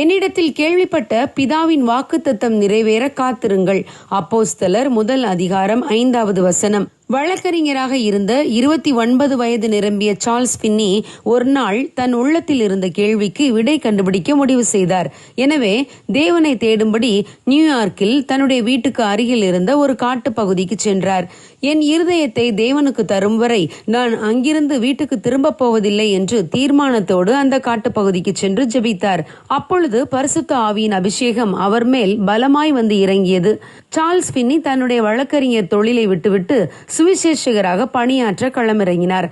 என்னிடத்தில் கேள்விப்பட்ட பிதாவின் வாக்குத்தத்தம் நிறைவேற காத்திருங்கள். அப்போஸ்தலர் 1:5 வழக்கறிஞராக இருந்த 29 வயது நிரம்பிய சார்ல்ஸ் பின்னி ஒரு நாள் தன் உள்ளத்தில் இருந்த கேள்விக்கு விடை கண்டுபிடிக்க முடிவு செய்தார். எனவே தேவனை தேடும்படி நியூயார்க்கில் தன்னுடைய வீட்டுக்கு அருகில் இருந்த ஒரு காட்டு பகுதிக்கு சென்றார். என் இருதயத்தை தேவனுக்கு தரும் வரை நான் அங்கிருந்து வீட்டுக்கு திரும்ப போவதில்லை என்று தீர்மானத்தோடு அந்த காட்டு பகுதிக்கு சென்று ஜெபித்தார். அப்பொழுது பரிசுத்த ஆவியின் அபிஷேகம் அவர் மேல் பலமாய் வந்து இறங்கியது. சார்ல்ஸ் பின்னி தன்னுடைய வழக்கறிஞர் தொழிலை விட்டுவிட்டு சுவிசேஷகராக பணியாற்ற களமிறங்கினார்.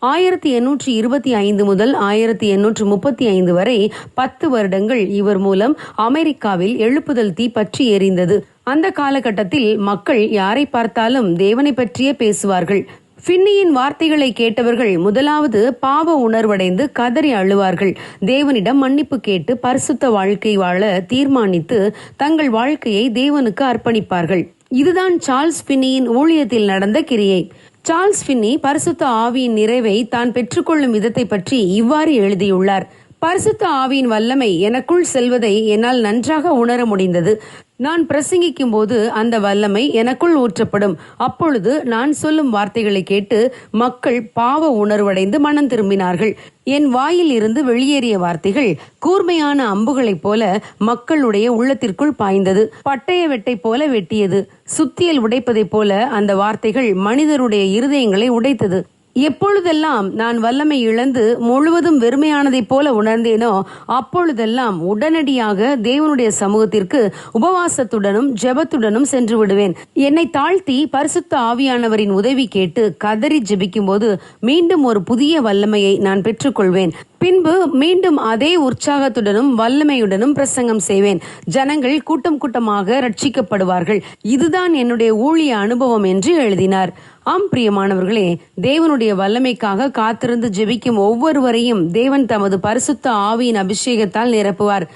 1825 முதல் 1835 வரை 10 வருடங்கள் இவர் மூலம் அமெரிக்காவில் எழுப்புதல் தீ பற்றி எரிந்தது. அந்த காலகட்டத்தில் மக்கள் யாரை பார்த்தாலும் தேவனை பற்றியே பேசுவார்கள். பின்னியின் வார்த்தைகளை கேட்டவர்கள் முதலாவது பாவ உணர்வடைந்து கதறி அழுவார்கள். தேவனிடம் மன்னிப்பு கேட்டு பரிசுத்த வாழ்க்கை வாழ தீர்மானித்து தங்கள் வாழ்க்கையை தேவனுக்கு அர்ப்பணிப்பார்கள். இதுதான் சார்ல்ஸ் பின்னியின் ஊழியத்தில் நடந்த கிரியை. சார்ல்ஸ் பின்னி பரிசுத்த ஆவியின் நிறைவை தான் பெற்றுக்கொள்ளும் விதத்தை பற்றி இவ்வாறு எழுதியுள்ளார். பரிசுத்த ஆவியின் வல்லமை எனக்குள் செல்வதை என்னால் நன்றாக உணர முடிந்தது. நான் பிரசங்கிக்கும் போது அந்த வல்லமை எனக்குள் ஊற்றப்படும். அப்பொழுது நான் சொல்லும் வார்த்தைகளை கேட்டு மக்கள் பாவ உணர்வடைந்து மனம் திரும்பினார்கள். என் வாயில் இருந்து வெளியேறிய வார்த்தைகள் கூர்மையான அம்புகளைப் போல மக்களுடைய உள்ளத்திற்குள் பாய்ந்தது. பட்டய வெட்டை போல வெட்டியது. சுத்தியல் உடைப்பதைப் போல அந்த வார்த்தைகள் மனிதருடைய இருதயங்களை உடைத்தது. எப்பொழுதெல்லாம் நான் வல்லமை இழந்து முழுவதும் வெறுமையானதைப் போல உணர்ந்தேனோ அப்பொழுதெல்லாம் உடனடியாக தேவனுடைய சமூகத்திற்கு உபவாசத்துடனும் ஜெபத்துடனும் சென்று விடுவேன். என்னை தாழ்த்தி பரிசுத்த ஆவியானவரின் உதவி கேட்டு கதறி ஜெபிக்கும் போது மீண்டும் ஒரு புதிய வல்லமையை நான் பெற்றுக்கொள்வேன். பின்பு மீண்டும் அதே உற்சாகத்துடனும் வல்லமையுடனும் பிரசங்கம் செய்வேன். ஜனங்கள் கூட்டம் கூட்டமாக ரட்சிக்கப்படுவார்கள். இதுதான் என்னுடைய ஊழிய அனுபவம் என்று எழுதினார். ஆம் பிரியமானவர்களே, தேவனுடைய வல்லமைக்காக காத்திருந்து ஜெபிக்கும் ஒவ்வொருவரையும் தேவன் தமது பரிசுத்த ஆவியின் அபிஷேகத்தால் நிரப்புவார்.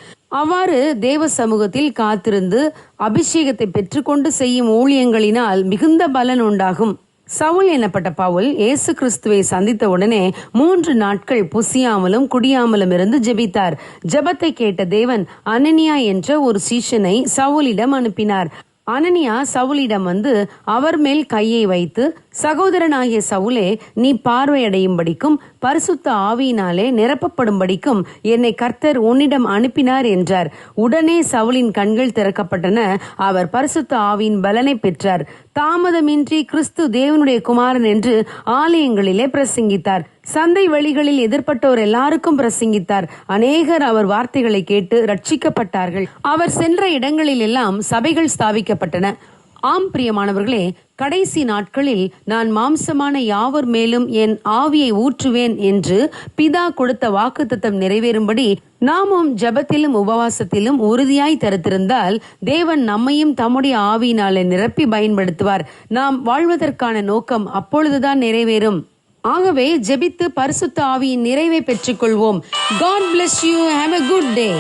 அவ்வாறு தேவ சமூகத்தில் காத்திருந்து அபிஷேகத்தை பெற்றுக்கொண்டு செய்யும் ஊழியங்களினால் மிகுந்த பலன் உண்டாகும். சவுல் எனப்பட்ட பவுல் இயேசு கிறிஸ்துவை சந்தித்த உடனே 3 நாட்கள் புசியாமலும் குடியாமலும் இருந்து ஜெபித்தார். ஜெபத்தை கேட்ட தேவன் அனனியா என்ற ஒரு சீஷனை சவுலிடம் அனுப்பினார். அனனியா சவுலிடம் வந்து அவர் மேல் கையை வைத்து, சகோதரனாகிய சவுலே, நீ பார்வையடையும்படிக்கும் பரிசுத்த ஆவியினாலே நிரப்பப்படும்படிக்கும் என்னை கர்த்தர் உன்னிடம் அனுப்பினார் என்றார். உடனே சவுலின் கண்கள் திறக்கப்பட்டன. அவர் பரிசுத்த ஆவியின் பலனை பெற்றார். தாமதமின்றி கிறிஸ்து தேவனுடைய குமாரன் என்று ஆலயங்களிலே பிரசங்கித்தார். சந்தை வழிகளில் எதிர்பட்டோர் எல்லாருக்கும் பிரசங்கித்தார். அநேகர் அவர் வார்த்தைகளை கேட்டு ரட்சிக்கப்பட்டார்கள். அவர் சென்ற இடங்களில் எல்லாம் சபைகள் ஸ்தாபிக்கப்பட்டன. ஆம் பிரியமானவர்களே, கடைசி நாட்களில் நான் மாம்சமான யாவர் மேலும் என் ஆவியை ஊற்றுவேன் என்று பிதா கொடுத்த வாக்குத்தத்தம் நிறைவேறும்படி நாமும் ஜெபத்திலும் உபவாசத்திலும் உறுதியாய் தரித்திருந்தால் தேவன் நம்மையும் தம்முடைய ஆவியினாலே நிரப்பி பயன்படுத்துவார். நாம் வாழ்வதற்கான நோக்கம் அப்பொழுதுதான் நிறைவேறும். ஆகவே ஜெபித்து பரிசுத்த ஆவியின் நிறைவை பெற்றுக்கொள்வோம். God bless you. Have a good day.